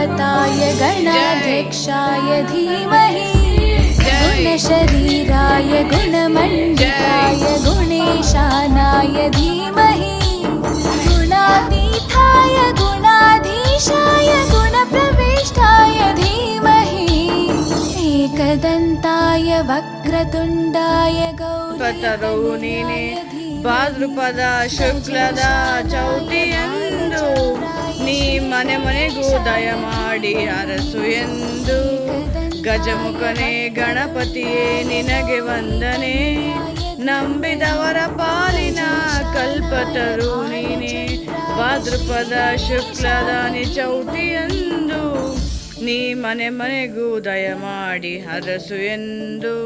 गुरुदेवताय गणाध्यक्षाय धीमहि गुणशरीराय गुणमण्डिताय गुणेशानाय धीमहि गुणातीताय गुणाधीशाय गुणप्रविष्टाय धीमहि एकदन्ताय वक्रतुण्डाय ಗೌರಿನೇ ಭಾದ್ರಪದ ಶುಕ್ಲದ ಚೌತಿಯಂದು ನೀ ಮನೆ ಮನೆಗೂ ದಯ ಮಾಡಿ ಅರಸು ಎಂದು ಗಜಮುಖನೇ ಗಣಪತಿಯೇ ನಿನಗೆ ವಂದನೆ ನಂಬಿದವರ ಪಾಲಿನ ಕಲ್ಪತರು ನೀನೇ ಭಾದ್ರಪದ ಶುಕ್ಲದ ಚೌತಿಯಂದು ನೀ ಮನೆ ಮನೆಗೂ ದಯ ಮಾಡಿ ಹರಸು ಎಂದು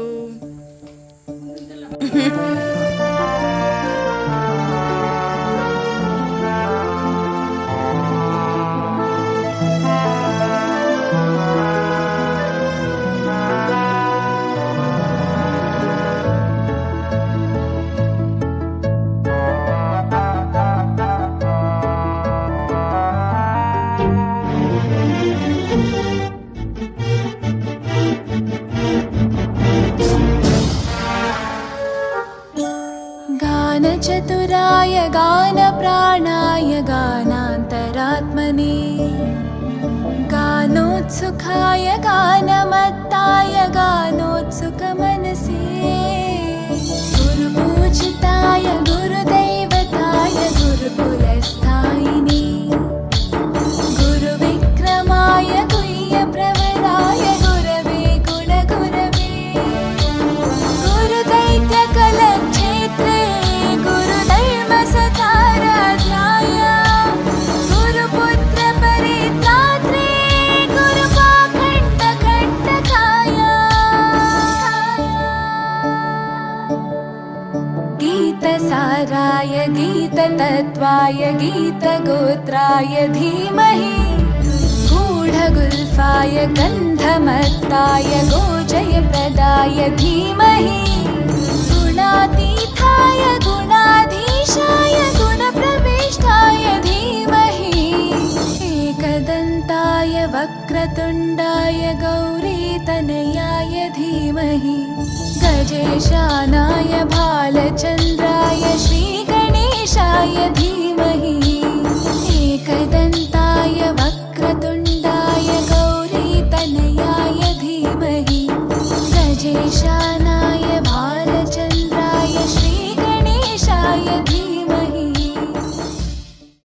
चतुराय गानप्राणाय गानान्तरात्मने गानोत्सुकाय गानमत्ताय गानोत्सुकमनसे गुरुपूजिताय गुरुदैवताय गुरुकुलस्थायिने गुरुविक्रमाय गुह्यप्रवराय गुरवे गुणगुरवे गुरुदैत्यकलक्षेत्रे सताराध्याय गुरुपुत्र परित्रात्रे गुरुपाखण्डखण्डकाय गीतसाराय गीततत्त्वाय गीतगोत्राय धीमहि गूढगुल्फाय गन्धमत्ताय गोजयप्रदाय धीमहि गुणातीताय गुणाधीशाय गुणप्रविष्टाय धीमहि एकदन्ताय वक्रतुण्डाय गौरीतनयाय धीमहि गजेशानाय भालचन्द्राय श्रीगणेशाय धीमहि